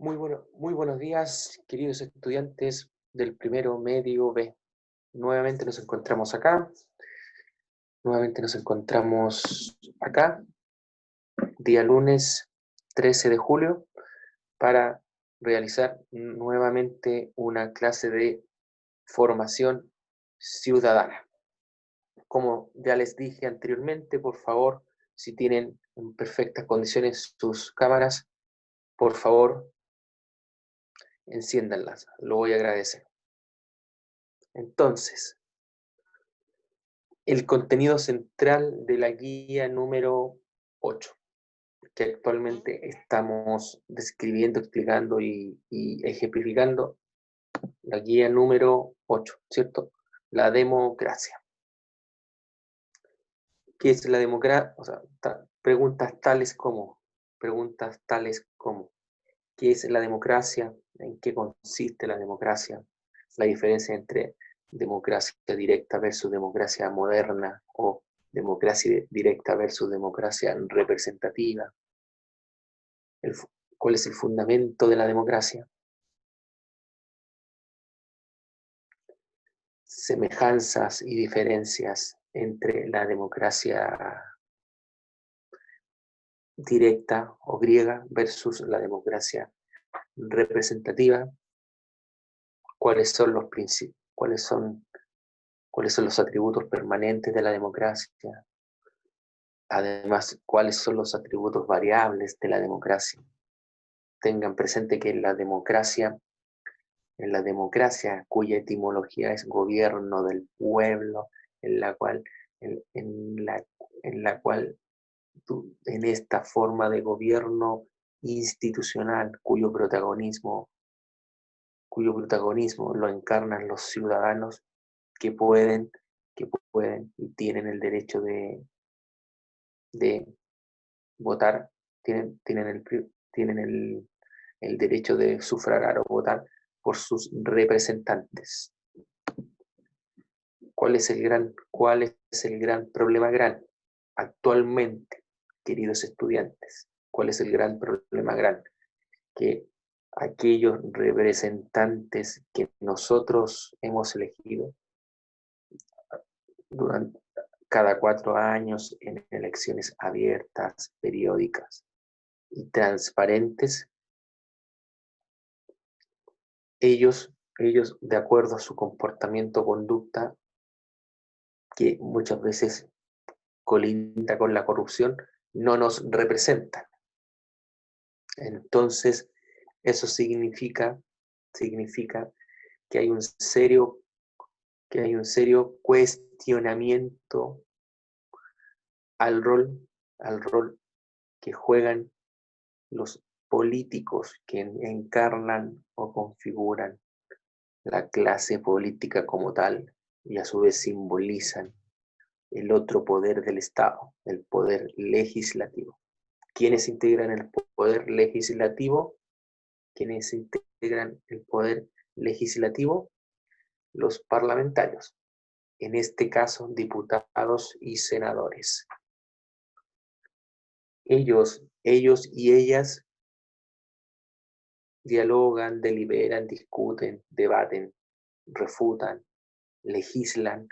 Muy buenos días, queridos estudiantes del primero medio B. Nuevamente nos encontramos acá. Día lunes 13 de julio, para realizar nuevamente una clase de formación ciudadana. Como ya les dije anteriormente, por favor, si tienen en perfectas condiciones sus cámaras, por favor, enciéndanlas. Lo voy a agradecer. Entonces, el contenido central de la guía número 8, que actualmente estamos describiendo, explicando y ejemplificando, la guía número 8, ¿cierto? La democracia. ¿Qué es la democracia? O sea, preguntas tales como, ¿qué es la democracia? ¿En qué consiste la democracia? La diferencia entre democracia directa versus democracia moderna, o democracia directa versus democracia representativa. ¿Cuál es el fundamento de la democracia? Semejanzas y diferencias entre la democracia directa o griega versus la democracia representativa. ¿Cuáles son los principios? ¿Cuáles son los atributos permanentes de la democracia? Además, ¿cuáles son los atributos variables de la democracia? Tengan presente que en la democracia, cuya etimología es gobierno del pueblo, en la cual, en esta forma de gobierno institucional, cuyo protagonismo lo encarnan los ciudadanos que pueden, que pueden y tienen el derecho de votar, tienen el derecho de sufragar o votar por sus representantes. ¿Cuál es el gran problema gran? Actualmente, queridos estudiantes, ¿cuál es el gran problema gran? Que aquellos representantes que nosotros hemos elegido durante cada 4 años en elecciones abiertas, periódicas y transparentes, ellos, de acuerdo a su comportamiento o conducta, que muchas veces colinda con la corrupción, no nos representan. Entonces, eso significa que hay un serio cuestionamiento al rol que juegan los políticos que encarnan o configuran la clase política como tal, y a su vez simbolizan el otro poder del Estado, el poder legislativo. ¿Quiénes integran el poder legislativo? ¿Quiénes integran el poder legislativo? Los parlamentarios, en este caso diputados y senadores. Ellos y ellas dialogan, deliberan, discuten, debaten, refutan, legislan,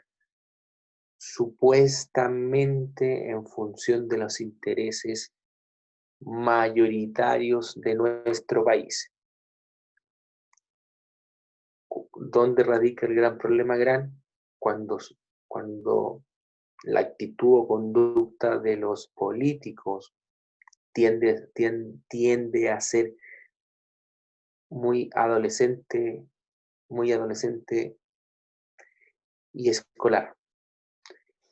supuestamente en función de los intereses mayoritarios de nuestro país. ¿Dónde radica el gran problema gran? Cuando la actitud o conducta de los políticos tiende a ser muy adolescente y escolar.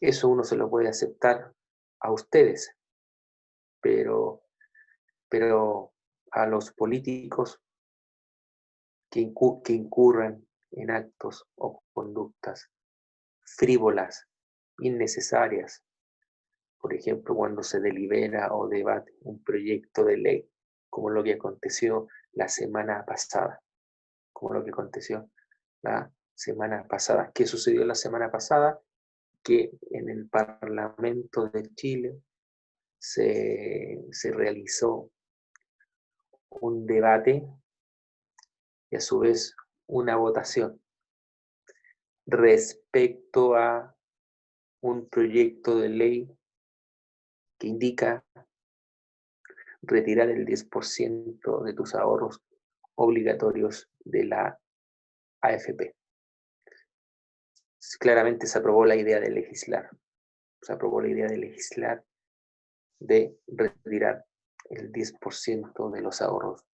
Eso uno se lo puede aceptar a ustedes, pero a los políticos que incurran en actos o conductas frívolas, innecesarias, por ejemplo, cuando se delibera o debate un proyecto de ley, como lo que aconteció la semana pasada, ¿Qué sucedió la semana pasada? Que en el Parlamento de Chile se realizó un debate y a su vez una votación respecto a un proyecto de ley que indica retirar el 10% de tus ahorros obligatorios de la AFP. Claramente se aprobó la idea de legislar. Se aprobó la idea de legislar de retirar el 10% de los ahorros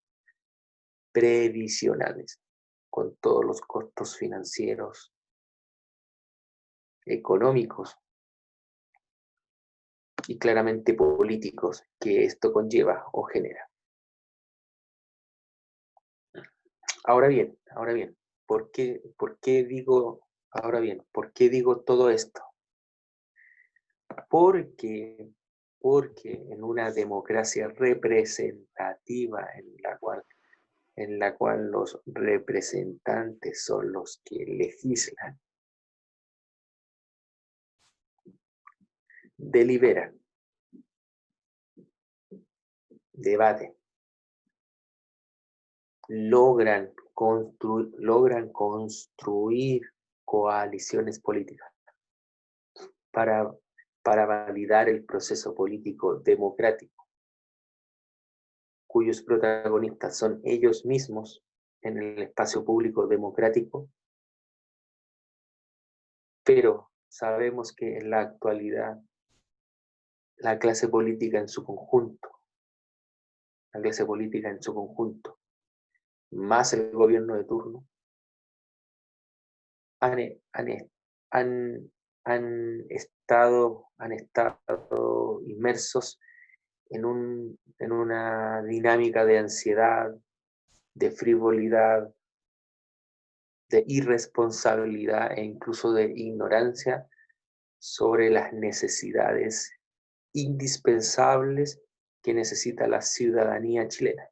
previsionales, con todos los costos financieros, económicos y claramente políticos que esto conlleva o genera. Ahora bien, ¿por qué digo todo esto? Porque en una democracia representativa en la cual los representantes son los que legislan, deliberan, debaten, logran construir coaliciones políticas para validar el proceso político democrático, cuyos protagonistas son ellos mismos en el espacio público democrático, pero sabemos que en la actualidad la clase política en su conjunto, más el gobierno de turno, han estado inmersos en una dinámica de ansiedad, de frivolidad, de irresponsabilidad e incluso de ignorancia sobre las necesidades indispensables que necesita la ciudadanía chilena.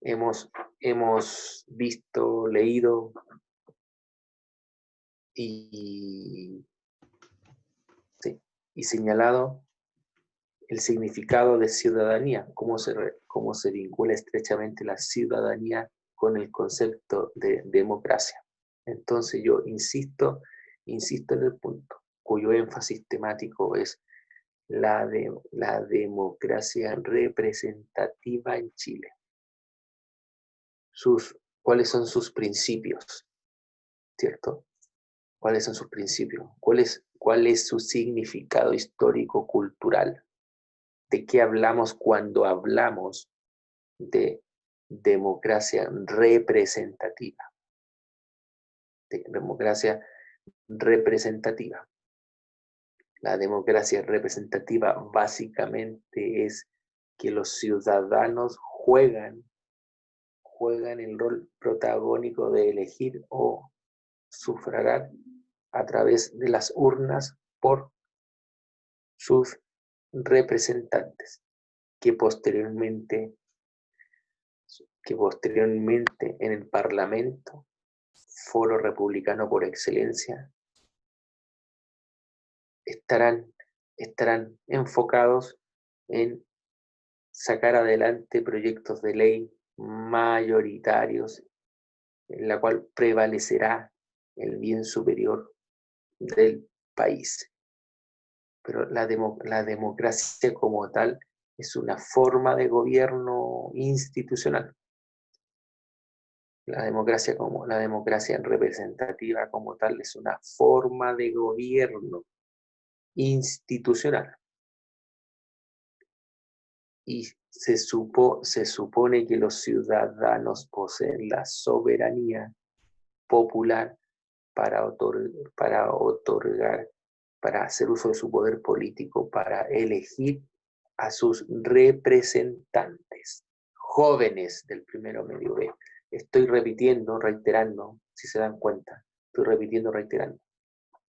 Hemos visto, leído y señalado el significado de ciudadanía, cómo se vincula estrechamente la ciudadanía con el concepto de democracia. Entonces yo insisto en el punto, cuyo énfasis temático es la democracia representativa en Chile. ¿Cuáles son sus principios? ¿Cierto? ¿Cuáles son sus principios? ¿Cuál es su significado histórico-cultural? ¿De qué hablamos cuando hablamos de democracia representativa? De democracia representativa. La democracia representativa básicamente es que los ciudadanos juegan el rol protagónico de elegir o sufragar a través de las urnas por sus representantes, que posteriormente en el Parlamento, foro republicano por excelencia, estarán enfocados en sacar adelante proyectos de ley mayoritarios, en la cual prevalecerá el bien superior del país. Pero la democracia como tal es una forma de gobierno institucional. La democracia representativa como tal es una forma de gobierno institucional. Y se supone que los ciudadanos poseen la soberanía popular para hacer uso de su poder político, para elegir a sus representantes, jóvenes del primero medio B. Estoy reiterando, si se dan cuenta, reiterando,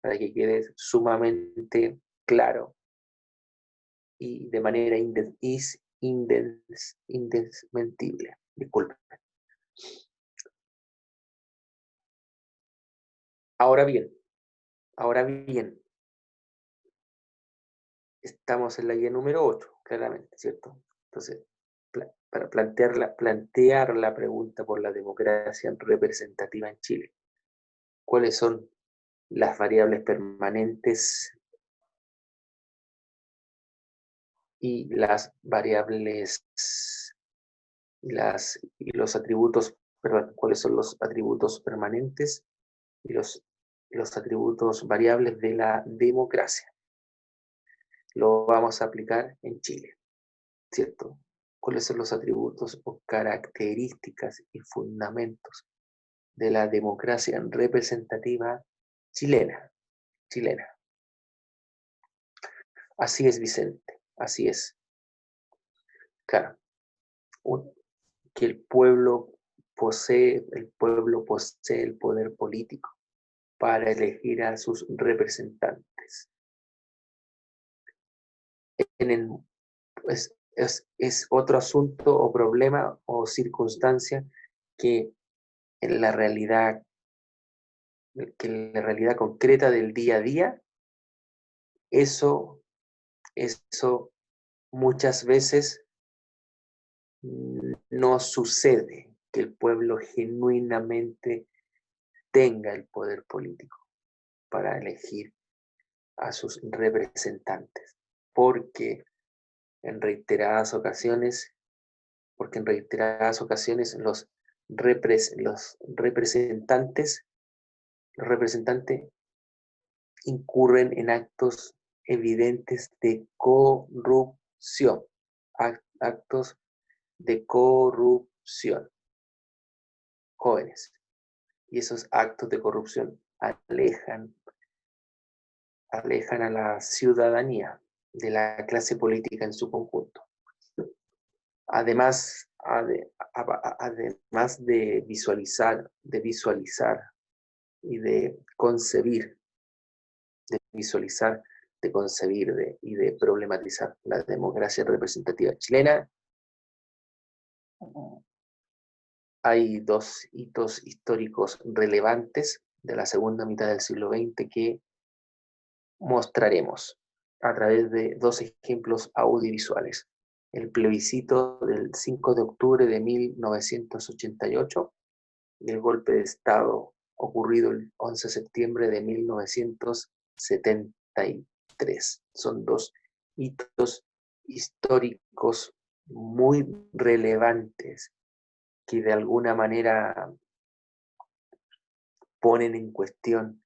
para que quede sumamente claro y de manera indesmentible. Disculpen. Ahora bien, estamos en la guía número 8, claramente, ¿cierto? Entonces, para plantear la pregunta por la democracia representativa en Chile. ¿Cuáles son las variables permanentes y las variables, y los atributos, perdón, cuáles son los atributos permanentes y los atributos variables de la democracia? Lo vamos a aplicar en Chile, ¿cierto? ¿Cuáles son los atributos o características y fundamentos de la democracia representativa chilena? Así es, Vicente, así es. Claro, que el pueblo posee el poder político para elegir a sus representantes. Es otro asunto o problema o circunstancia que en la realidad concreta del día a día, eso muchas veces no sucede, que el pueblo genuinamente tenga el poder político para elegir a sus representantes, porque en reiteradas ocasiones los representantes incurren en actos evidentes de corrupción, actos de corrupción, jóvenes. Y esos actos de corrupción alejan a la ciudadanía de la clase política en su conjunto. Además de visualizar y de concebir, y de problematizar la democracia representativa chilena, hay dos hitos históricos relevantes de la segunda mitad del siglo XX que mostraremos a través de dos ejemplos audiovisuales. El plebiscito del 5 de octubre de 1988 y el golpe de Estado ocurrido el 11 de septiembre de 1973. Son dos hitos históricos muy relevantes que de alguna manera ponen en cuestión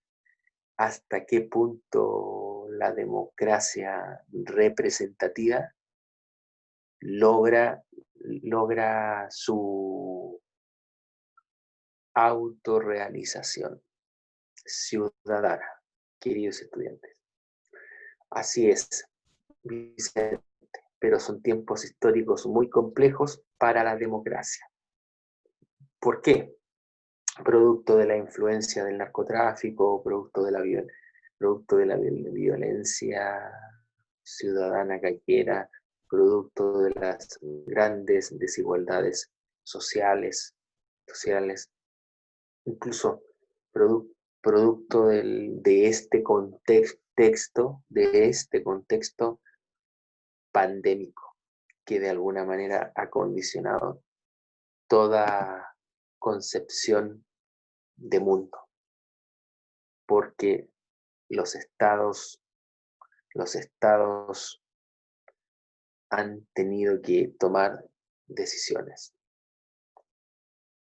hasta qué punto la democracia representativa logra su autorrealización ciudadana, queridos estudiantes. Así es, Vicente, pero son tiempos históricos muy complejos para la democracia. ¿Por qué? Producto de la influencia del narcotráfico, producto de la violencia ciudadana callejera, producto de las grandes desigualdades sociales, incluso producto de este contexto pandémico que de alguna manera ha condicionado toda concepción de mundo, porque los estados han tenido que tomar decisiones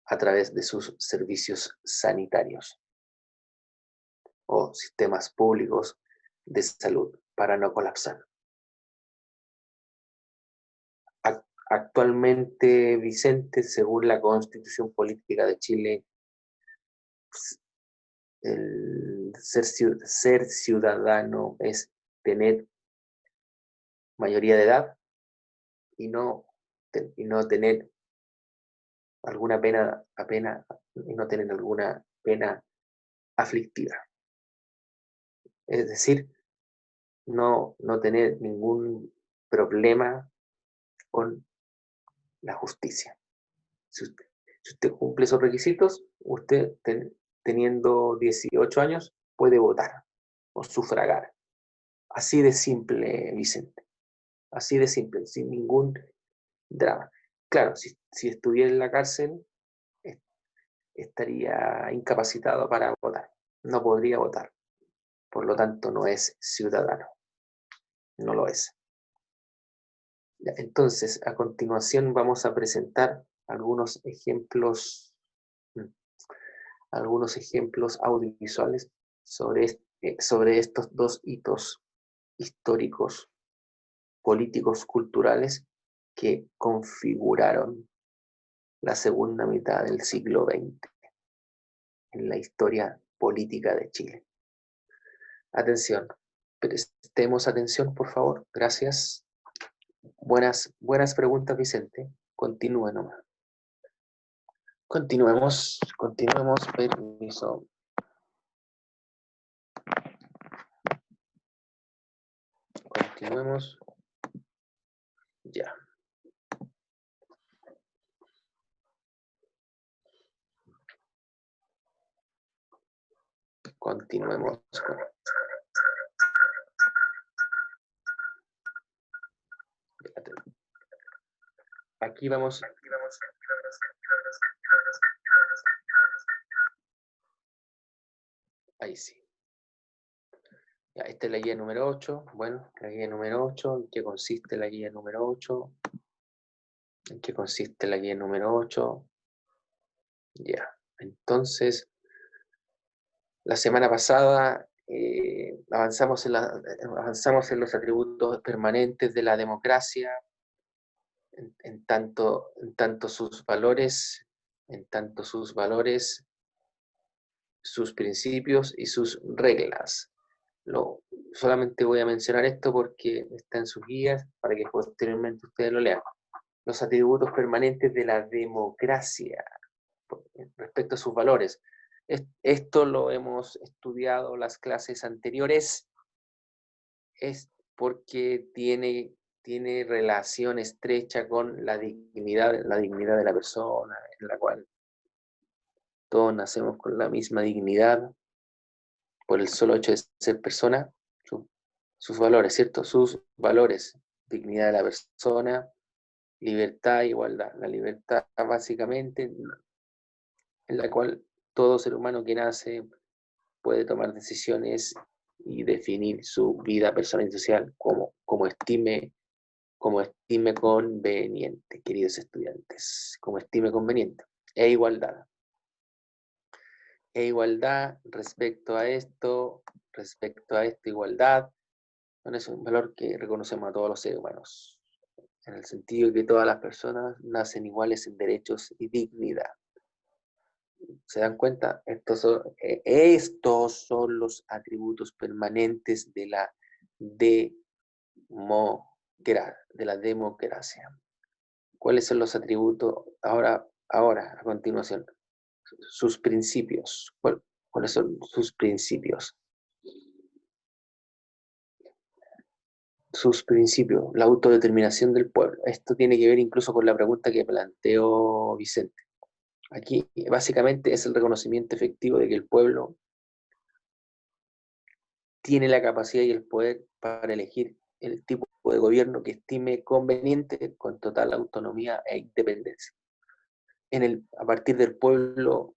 a través de sus servicios sanitarios o sistemas públicos de salud para no colapsar. Actualmente, Vicente, según la Constitución Política de Chile, el ser ciudadano es tener mayoría de edad y no tener alguna pena aflictiva. Es decir, no tener ningún problema con la justicia. Si usted cumple esos requisitos, usted teniendo 18 años puede votar o sufragar. Así de simple, Vicente. Así de simple, sin ningún drama. claro, si estuviera en la cárcel, estaría incapacitado para votar. No podría votar. Por lo tanto, no es ciudadano. No lo es. Entonces, a continuación vamos a presentar mm, algunos ejemplos audiovisuales sobre estos dos hitos históricos, políticos, culturales que configuraron la segunda mitad del siglo XX en la historia política de Chile. Atención, prestemos atención, por favor. Gracias. Buenas preguntas, Vicente. Continúe nomás. Continuemos, permiso. Continuemos. Ya. Continuemos. Aquí vamos. Ahí sí. Ya, esta es la guía número 8. Bueno, la guía número 8. ¿En qué consiste la guía número 8? ¿En qué consiste la guía número 8? Ya. Entonces, la semana pasada avanzamos en los atributos permanentes de la democracia, en tanto sus valores, sus principios y sus reglas. Solamente voy a mencionar esto porque está en sus guías para que posteriormente ustedes lo lean. Los atributos permanentes de la democracia respecto a sus valores. Esto lo hemos estudiado en las clases anteriores, es porque tiene relación estrecha con la dignidad de la persona, en la cual todos nacemos con la misma dignidad por el solo hecho de ser persona, sus valores, ¿cierto? Sus valores, dignidad de la persona, libertad e igualdad. La libertad básicamente en la cual todo ser humano que nace puede tomar decisiones y definir su vida personal y social como estime conveniente, queridos estudiantes, como estime conveniente. E igualdad. Respecto a esto, igualdad, no es un valor que reconocemos a todos los seres humanos, en el sentido de que todas las personas nacen iguales en derechos y dignidad. ¿Se dan cuenta? Estos son los atributos permanentes de la democracia. ¿Cuáles son los atributos? Ahora, a continuación, sus principios. ¿Cuáles son sus principios? Sus principios, la autodeterminación del pueblo. Esto tiene que ver incluso con la pregunta que planteó Vicente. Aquí básicamente es el reconocimiento efectivo de que el pueblo tiene la capacidad y el poder para elegir el tipo de gobierno que estime conveniente con total autonomía e independencia. A partir del pueblo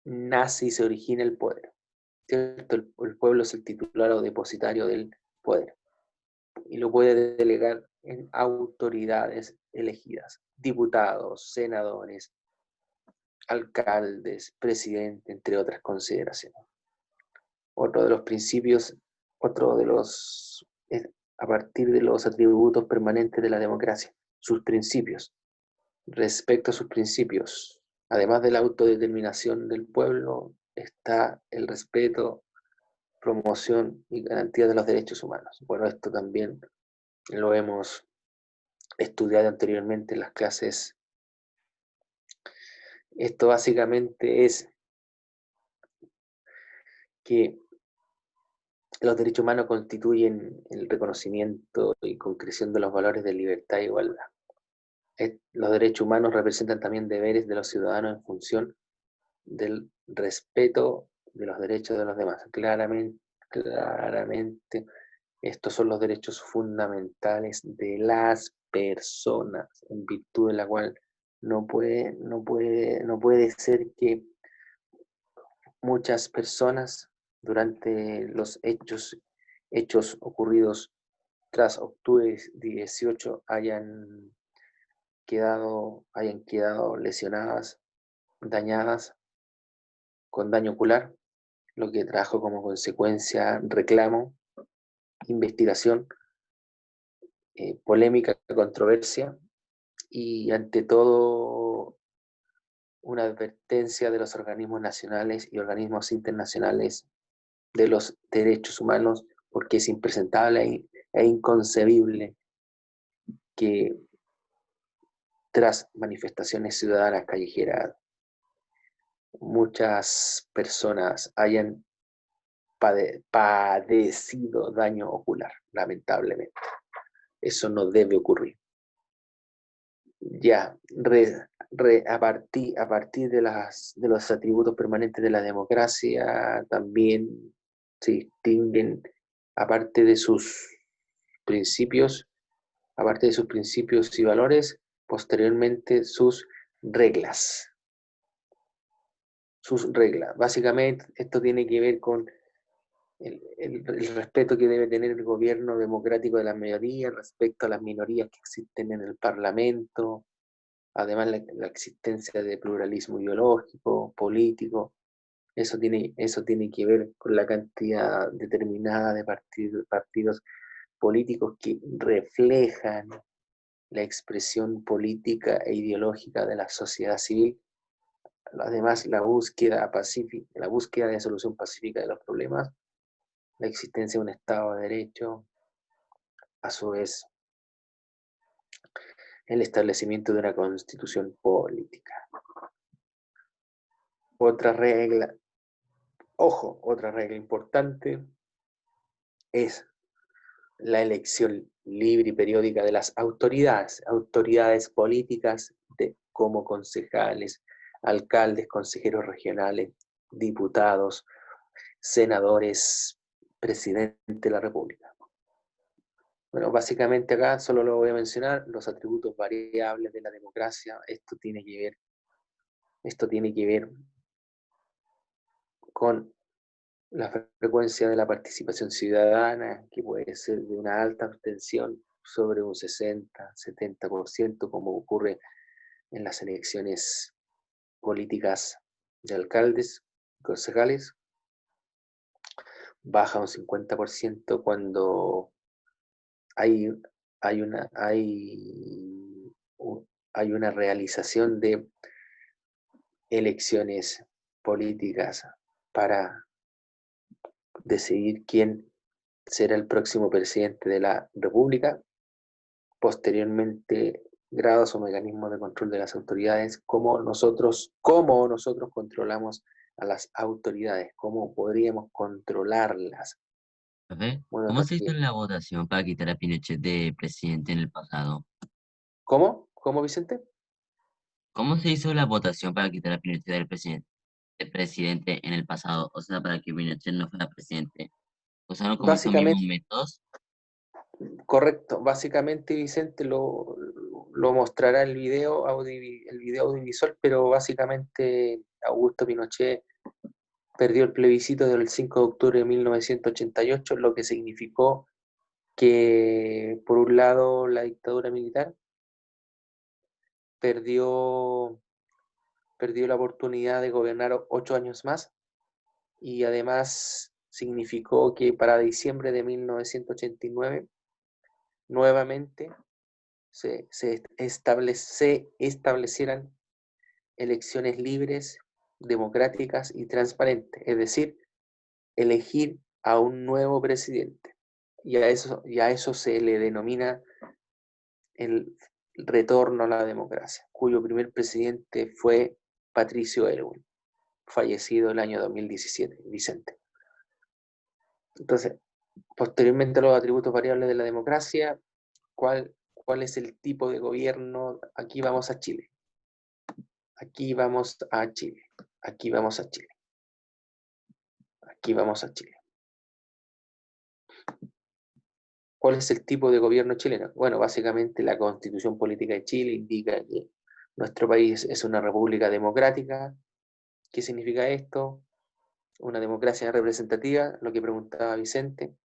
nace y se origina el poder, ¿cierto? El pueblo es el titular o depositario del poder y lo puede delegar en autoridades elegidas, diputados, senadores, alcaldes, presidente, entre otras consideraciones. Otro de los principios, a partir de los atributos permanentes de la democracia, sus principios. Respecto a sus principios, además de la autodeterminación del pueblo, está el respeto, promoción y garantía de los derechos humanos. Bueno, esto también lo hemos estudiado anteriormente en las clases. Esto básicamente es que los derechos humanos constituyen el reconocimiento y concreción de los valores de libertad e igualdad. Los derechos humanos representan también deberes de los ciudadanos en función del respeto de los derechos de los demás. Claramente, estos son los derechos fundamentales de las personas, en virtud de la cual no puede ser que muchas personas durante los hechos ocurridos tras octubre 18 hayan quedado lesionadas, dañadas, con daño ocular, lo que trajo como consecuencia reclamo, investigación, polémica, controversia y ante todo una advertencia de los organismos nacionales y organismos internacionales de los derechos humanos, porque es impresentable e inconcebible que tras manifestaciones ciudadanas callejeras muchas personas hayan padecido daño ocular, lamentablemente. Eso no debe ocurrir. Ya, a partir de los atributos permanentes de la democracia, también se distinguen, aparte de sus principios, aparte de sus principios y valores, posteriormente sus reglas. Sus reglas. Básicamente, esto tiene que ver con el respeto que debe tener el gobierno democrático de la mayoría respecto a las minorías que existen en el Parlamento, además la existencia de pluralismo ideológico, político. Eso tiene que ver con la cantidad determinada de partidos políticos que reflejan la expresión política e ideológica de la sociedad civil. Además, la búsqueda de solución pacífica de los problemas, la existencia de un Estado de Derecho, a su vez, el establecimiento de una constitución política. Otra regla importante es la elección libre y periódica de las autoridades políticas como concejales, alcaldes, consejeros regionales, diputados, senadores, presidente de la República. Bueno, básicamente acá solo lo voy a mencionar, los atributos variables de la democracia. Esto tiene que ver con la frecuencia de la participación ciudadana, que puede ser de una alta abstención sobre un 60-70%, como ocurre en las elecciones políticas de alcaldes, concejales, baja un 50% cuando hay, hay, una, hay una realización de elecciones políticas para decidir quién será el próximo presidente de la República. Posteriormente, grados o mecanismos de control de las autoridades, cómo nosotros controlamos a las autoridades, cómo podríamos controlarlas. A ver, Bueno, ¿cómo se hizo la votación para quitar a Pinochet de presidente en el pasado? ¿cómo? ¿Cómo, Vicente? ¿Cómo se hizo la votación para quitar a Pinochet de presidente en el pasado? O sea, para que Pinochet no fuera presidente. ¿Usaron como esos mismos Básicamente, métodos? correcto, básicamente Vicente lo mostrará el video, el video audiovisual, pero básicamente Augusto Pinochet perdió el plebiscito del 5 de octubre de 1988, lo que significó que, por un lado, la dictadura militar perdió, perdió la oportunidad de gobernar 8 años más y además significó que para diciembre de 1989 nuevamente se establecieran elecciones libres, democráticas y transparentes, es decir, elegir a un nuevo presidente. Y a eso se le denomina el retorno a la democracia, cuyo primer presidente fue Patricio Aylwin, fallecido el año 2017, Vicente. Entonces, posteriormente a los atributos variables de la democracia, ¿cuál es el tipo de gobierno? Aquí vamos a Chile. Aquí vamos a Chile. Aquí vamos a Chile. Aquí vamos a Chile. ¿Cuál es el tipo de gobierno chileno? Bueno, básicamente la Constitución Política de Chile indica que nuestro país es una república democrática. ¿Qué significa esto? Una democracia representativa, lo que preguntaba Vicente,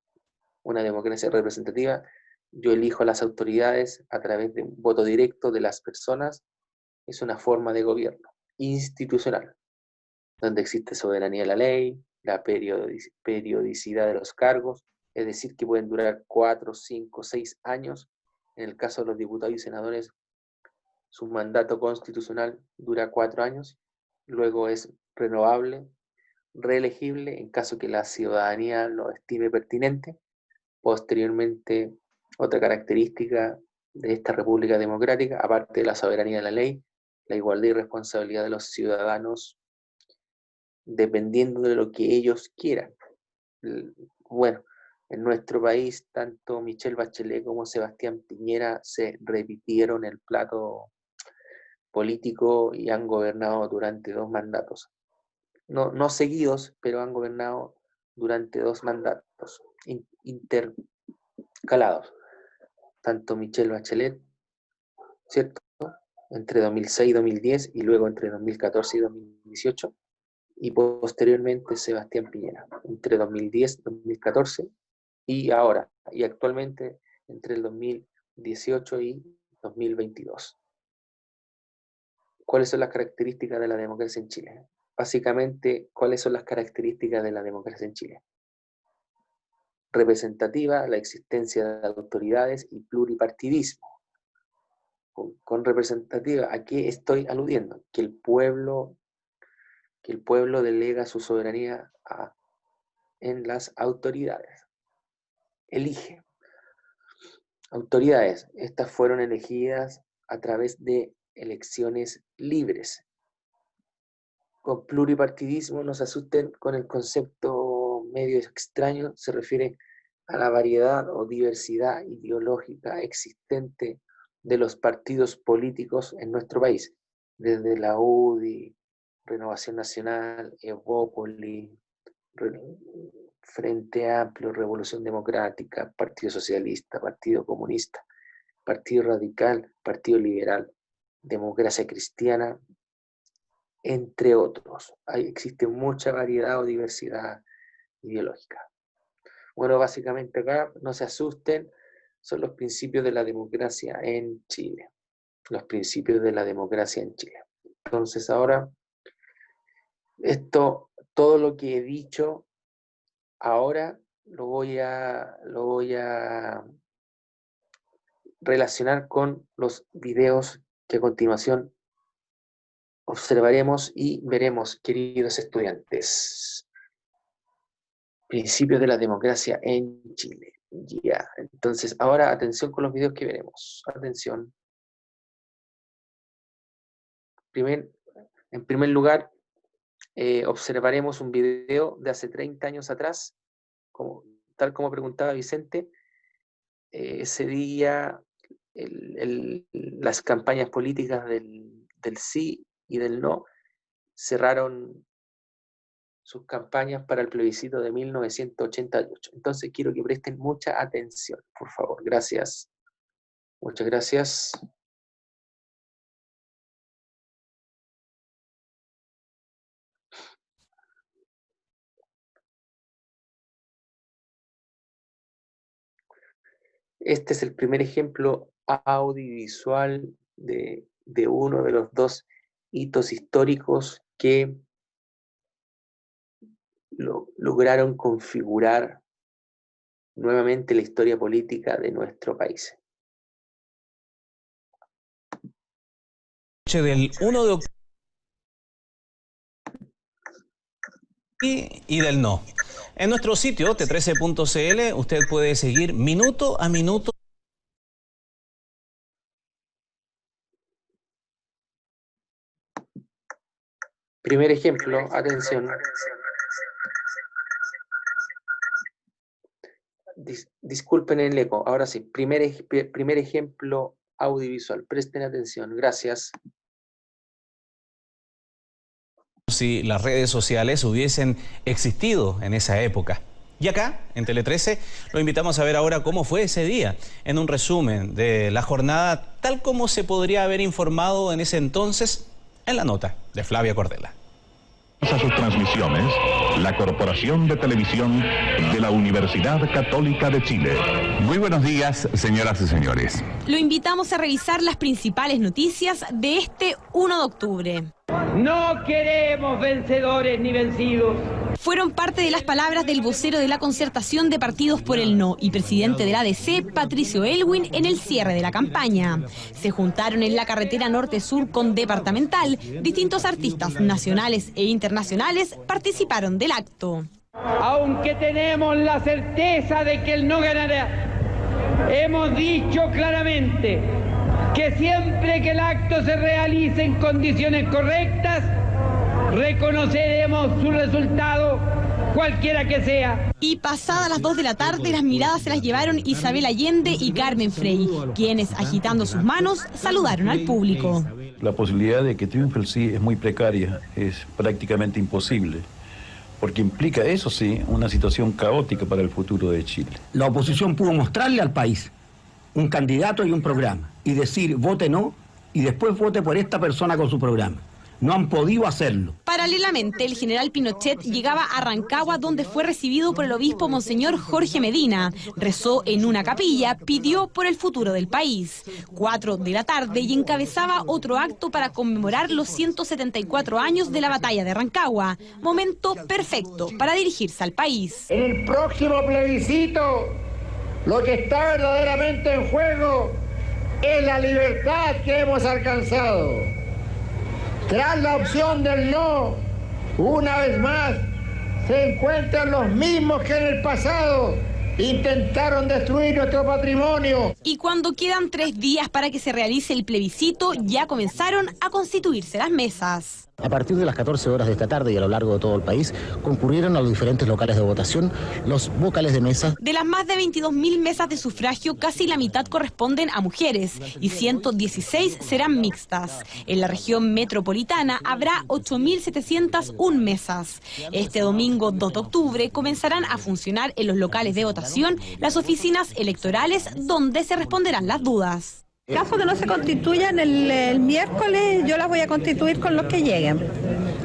una democracia representativa. Yo elijo a las autoridades a través de un voto directo de las personas. Es una forma de gobierno institucional, donde existe soberanía de la ley, la periodicidad de los cargos, es decir, que pueden durar 4, 5, 6 años. En el caso de los diputados y senadores, su mandato constitucional dura 4 años, luego es renovable, reelegible en caso que la ciudadanía lo estime pertinente. Posteriormente, otra característica de esta República Democrática, aparte de la soberanía de la ley, la igualdad y responsabilidad de los ciudadanos dependiendo de lo que ellos quieran. Bueno, en nuestro país, tanto Michelle Bachelet como Sebastián Piñera se repitieron el plato político y han gobernado durante 2 mandatos. No seguidos, pero han gobernado durante 2 mandatos intercalados. Tanto Michelle Bachelet, ¿cierto? Entre 2006 y 2010 y luego entre 2014 y 2018. Y posteriormente Sebastián Piñera, entre 2010, 2014 y ahora, y actualmente entre el 2018 y 2022. ¿Cuáles son las características de la democracia en Chile? Básicamente, ¿cuáles son las características de la democracia en Chile? Representativa, la existencia de autoridades y pluripartidismo. Con representativa, ¿a qué estoy aludiendo? Que el pueblo delega su soberanía en las autoridades. Elige. Autoridades, estas fueron elegidas a través de elecciones libres. Con pluripartidismo, no se asusten con el concepto medio extraño, se refiere a la variedad o diversidad ideológica existente de los partidos políticos en nuestro país, desde la UDI, Renovación Nacional, Evópoli, Frente Amplio, Revolución Democrática, Partido Socialista, Partido Comunista, Partido Radical, Partido Liberal, Democracia Cristiana, entre otros. Existe mucha variedad o diversidad ideológica. Bueno, básicamente acá, no se asusten, son los principios de la democracia en Chile. Los principios de la democracia en Chile. Entonces ahora, todo lo que he dicho ahora lo voy a relacionar con los videos que a continuación observaremos y veremos, queridos estudiantes. Principios de la democracia en Chile. Ya, entonces ahora atención con los videos que veremos. Atención. En primer lugar, observaremos un video de hace 30 años atrás, tal como preguntaba Vicente. Ese día las campañas políticas del sí y del no cerraron sus campañas para el plebiscito de 1988. Entonces quiero que presten mucha atención, por favor. Gracias. Muchas gracias. Este es el primer ejemplo audiovisual de uno de los 2 hitos históricos que lograron configurar nuevamente la historia política de nuestro país. Del 1 de octubre y del no. En nuestro sitio t13.cl usted puede seguir minuto a minuto. Primer ejemplo, atención. Disculpen el eco, ahora sí, primer ejemplo audiovisual, presten atención, gracias. Si las redes sociales hubiesen existido en esa época. Y acá, en Tele 13, lo invitamos a ver ahora cómo fue ese día, en un resumen de la jornada, tal como se podría haber informado en ese entonces, en la nota de Flavia Cordela. A sus transmisiones, la Corporación de Televisión de la Universidad Católica de Chile. Muy buenos días, señoras y señores. Lo invitamos a revisar las principales noticias de este 1 de octubre. No queremos vencedores ni vencidos. Fueron parte de las palabras del vocero de la Concertación de Partidos por el No y presidente de la ADC, Patricio Aylwin, en el cierre de la campaña. Se juntaron en la carretera norte-sur con Departamental. Distintos artistas nacionales e internacionales participaron del acto. Aunque tenemos la certeza de que él no ganará, hemos dicho claramente que siempre que el acto se realice en condiciones correctas, reconoceremos su resultado, cualquiera que sea. Y pasadas las 2 de la tarde, las miradas se las llevaron Isabel Allende y Carmen Frey, quienes, agitando sus manos, saludaron al público. La posibilidad de que triunfe el sí es muy precaria, es prácticamente imposible, porque implica, eso sí, una situación caótica para el futuro de Chile. La oposición pudo mostrarle al país un candidato y un programa, y decir vote no, y después vote por esta persona con su programa. No han podido hacerlo. Paralelamente, el general Pinochet llegaba a Rancagua, donde fue recibido por el obispo Monseñor Jorge Medina. Rezó en una capilla, pidió por el futuro del país. 4 de la tarde y encabezaba otro acto para conmemorar los 174 años de la batalla de Rancagua. Momento perfecto para dirigirse al país. En el próximo plebiscito, lo que está verdaderamente en juego es la libertad que hemos alcanzado. Tras la opción del no, una vez más, se encuentran los mismos que en el pasado intentaron destruir nuestro patrimonio. Y cuando quedan 3 días para que se realice el plebiscito, ya comenzaron a constituirse las mesas. A partir de las 14 horas de esta tarde y a lo largo de todo el país, concurrieron a los diferentes locales de votación los vocales de mesa. De las más de 22.000 mesas de sufragio, casi la mitad corresponden a mujeres y 116 serán mixtas. En la región metropolitana habrá 8.701 mesas. Este domingo 2 de octubre comenzarán a funcionar en los locales de votación las oficinas electorales donde se responderán las dudas. En caso de no se constituyan el miércoles, yo las voy a constituir con los que lleguen.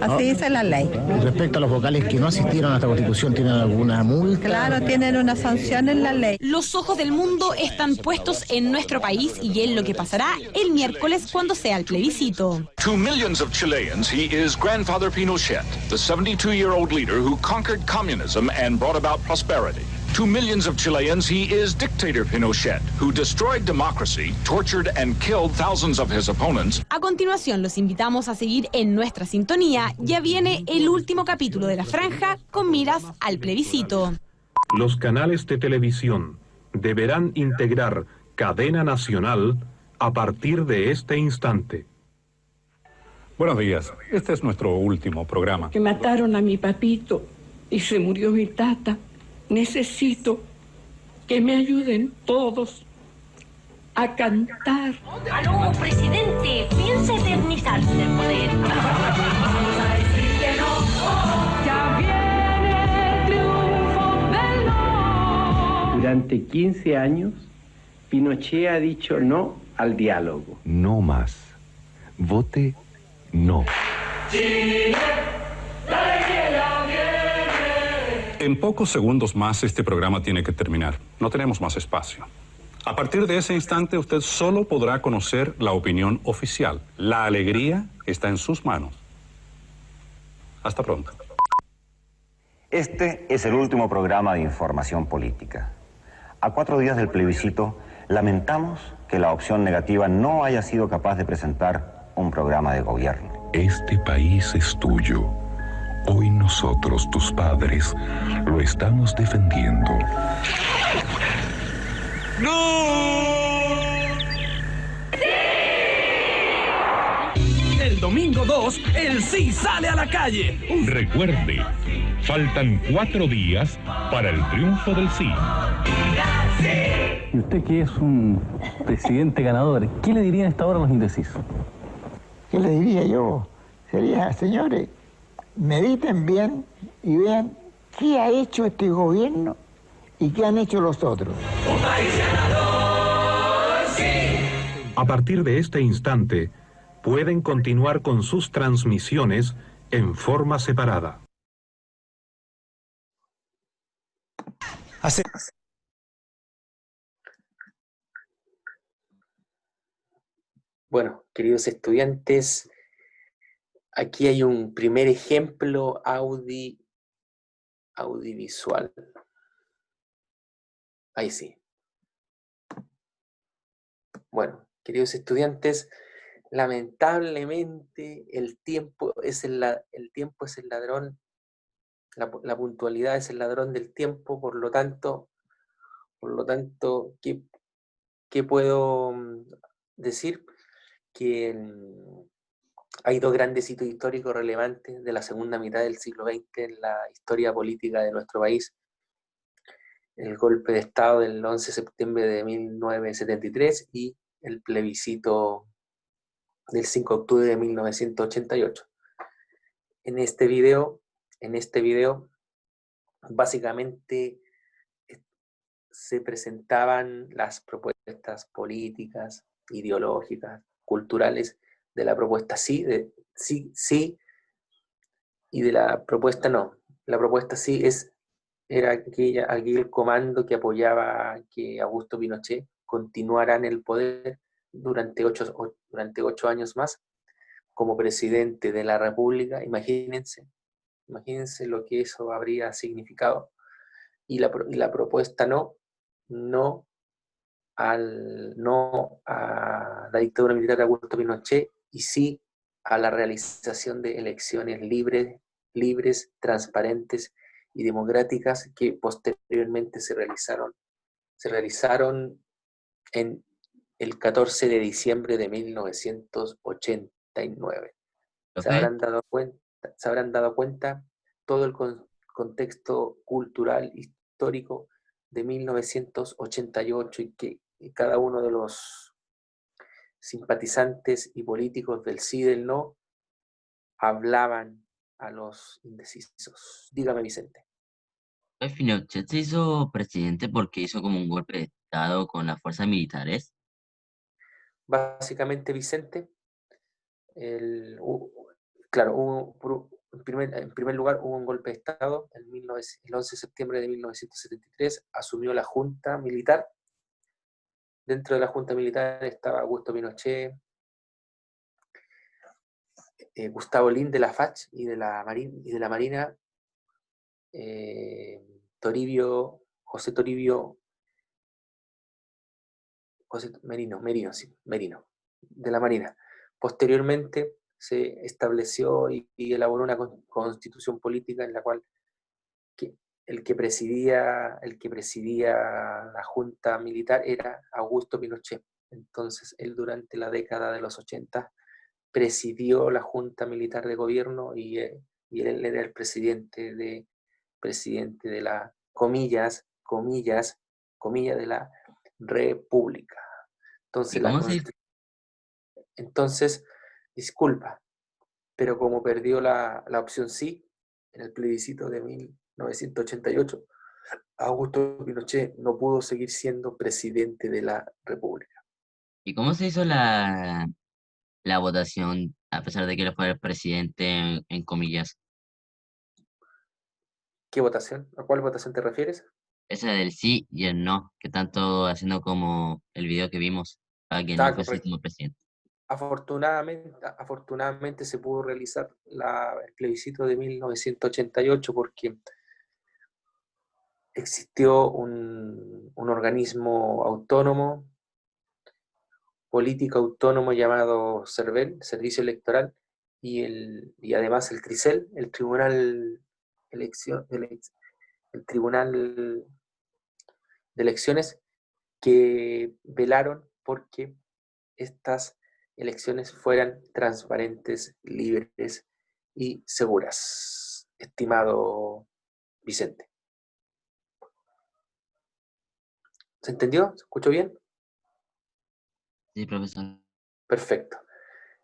Así dice la ley. Respecto a los vocales que no asistieron a esta constitución, ¿tienen alguna multa? Claro, tienen una sanción en la ley. Los ojos del mundo están puestos en nuestro país y en lo que pasará el miércoles cuando sea el plebiscito. To millions of Chileans, he is Grandfather Pinochet, the 72-year-old leader who conquered communism and brought about prosperity. To millions of Chileans, he is Dictator Pinochet, who destroyed democracy, tortured and killed thousands of his opponents. A continuación, los invitamos a seguir en nuestra sintonía. Ya viene el último capítulo de La Franja con miras al plebiscito. Los canales de televisión deberán integrar cadena nacional a partir de este instante. Buenos días, este es nuestro último programa. Que mataron a mi papito y se murió mi tata. Necesito que me ayuden todos a cantar. ¡Aló, presidente! Piensa eternizarse en el poder. Vamos a decir que no. Ya viene el triunfo del no. Durante 15 años, Pinochet ha dicho no al diálogo. No más. Vote no. Chile, en pocos segundos más este programa tiene que terminar. No tenemos más espacio. A partir de ese instante usted solo podrá conocer la opinión oficial. La alegría está en sus manos. Hasta pronto. Este es el último programa de información política. A 4 días del plebiscito, lamentamos que la opción negativa no haya sido capaz de presentar un programa de gobierno. Este país es tuyo. Hoy nosotros, tus padres, lo estamos defendiendo. ¡No! El domingo 2, el sí sale a la calle. Recuerde, faltan 4 días para el triunfo del sí. Y usted que es un presidente ganador, ¿qué le diría a esta hora a los indecisos? ¿Qué le diría yo? Sería, señores, mediten bien y vean ¿Qué ha hecho este gobierno y qué han hecho los otros? Un país ganador, sí. A partir de este instante, pueden continuar con sus transmisiones en forma separada. Bueno, queridos estudiantes, aquí hay un primer ejemplo audiovisual. Ahí sí. Bueno, queridos estudiantes, lamentablemente el tiempo es el ladrón, la puntualidad es el ladrón del tiempo, por lo tanto, ¿qué puedo decir? Que hay dos grandes hitos históricos relevantes de la segunda mitad del siglo XX en la historia política de nuestro país. El golpe de Estado del 11 de septiembre de 1973 y el plebiscito del 5 de octubre de 1988. En este video, básicamente se presentaban las propuestas políticas, ideológicas, culturales de la propuesta sí, y de la propuesta no. La propuesta sí era aquel comando que apoyaba que Augusto Pinochet continuara en el poder durante 8 años más como presidente de la República. Imagínense lo que eso habría significado. Y la propuesta no a la dictadura militar de Augusto Pinochet, y sí a la realización de elecciones libres, transparentes y democráticas que posteriormente se realizaron en el 14 de diciembre de 1989. Se habrán dado cuenta todo el contexto cultural, histórico de 1988, y que cada uno de los simpatizantes y políticos del sí y del no hablaban a los indecisos. Dígame, Vicente. Pinochet se hizo presidente porque hizo como un golpe de Estado con las fuerzas militares. Básicamente, Vicente, en primer lugar hubo un golpe de Estado el 11 de septiembre de 1973, asumió la Junta Militar. Dentro de la Junta Militar estaba Augusto Pinochet, Gustavo Lin de la FACH y de la Marina, José Merino, de la Marina. Posteriormente se estableció y elaboró una constitución política en la cual el que presidía la Junta Militar era Augusto Pinochet. Entonces él, durante la década de los 80, presidió la Junta Militar de Gobierno, y él era el presidente de la comillas de la República. Entonces, disculpa, pero como perdió la opción sí en el plebiscito de 1988, Augusto Pinochet no pudo seguir siendo presidente de la República. ¿Y cómo se hizo la votación, a pesar de que él fue el presidente, en comillas? ¿Qué votación? ¿A cuál votación te refieres? Esa del sí y el no, que tanto haciendo como el video que vimos, para que no fuese como presidente. Afortunadamente se pudo realizar el plebiscito de 1988 porque existió un organismo autónomo, político autónomo, llamado CERVEL, Servicio Electoral, y además el TRICEL, el Tribunal de Elecciones, que velaron porque estas elecciones fueran transparentes, libres y seguras. Estimado Vicente. ¿Se entendió? ¿Se escuchó bien? Sí, profesor. Perfecto.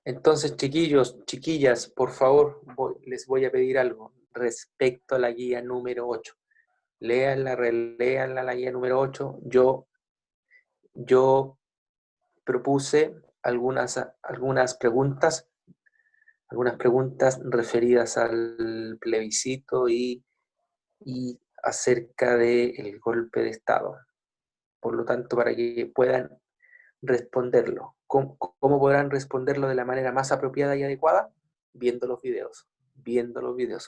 Entonces, chiquillos, chiquillas, por favor, les voy a pedir algo. respecto a la guía número 8. Léanla, reléanla la guía número 8. Yo propuse algunas preguntas referidas al plebiscito y acerca del golpe de Estado. Por lo tanto, para que puedan responderlo. ¿Cómo podrán responderlo de la manera más apropiada y adecuada? Viendo los videos.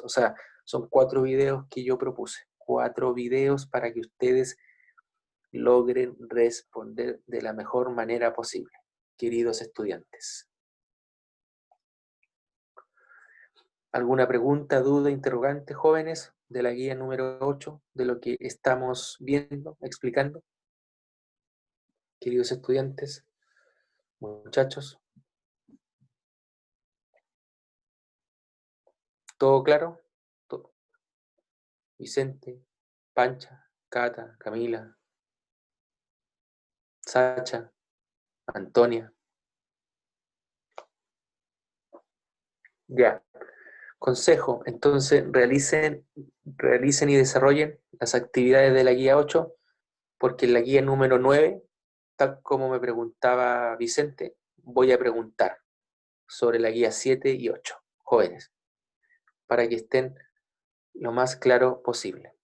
O sea, son 4 videos que yo propuse. 4 videos para que ustedes logren responder de la mejor manera posible, queridos estudiantes. ¿Alguna pregunta, duda, interrogante, jóvenes, de la guía número 8, de lo que estamos viendo, explicando? Queridos estudiantes, muchachos. ¿Todo claro? ¿Todo? Vicente, Pancha, Cata, Camila, Sacha, Antonia. Ya. Consejo, entonces realicen y desarrollen las actividades de la guía 8, porque en la guía número 9, tal como me preguntaba Vicente, voy a preguntar sobre la guía 7 y 8, jóvenes, para que estén lo más claro posible.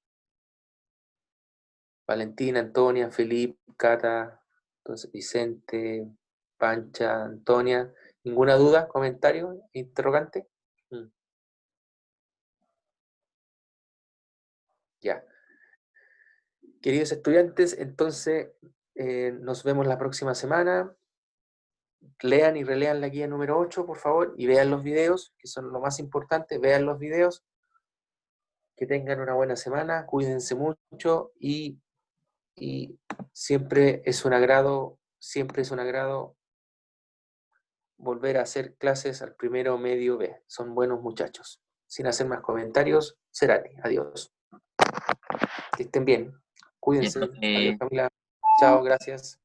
Valentina, Antonia, Felipe, Cata, entonces Vicente, Pancha, Antonia. ¿Ninguna duda, comentario, interrogante? Ya. Queridos estudiantes, entonces nos vemos la próxima semana. Lean y relean la guía número 8, por favor, y vean los videos, que son lo más importante. Vean los videos. Que tengan una buena semana, cuídense mucho y siempre es un agrado volver a hacer clases al primero medio B. Son buenos muchachos. Sin hacer más comentarios, Cerati. Adiós. Que estén bien. Cuídense. Adiós, Camila. Chao, gracias.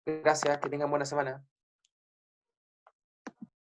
Gracias, que tengan buena semana.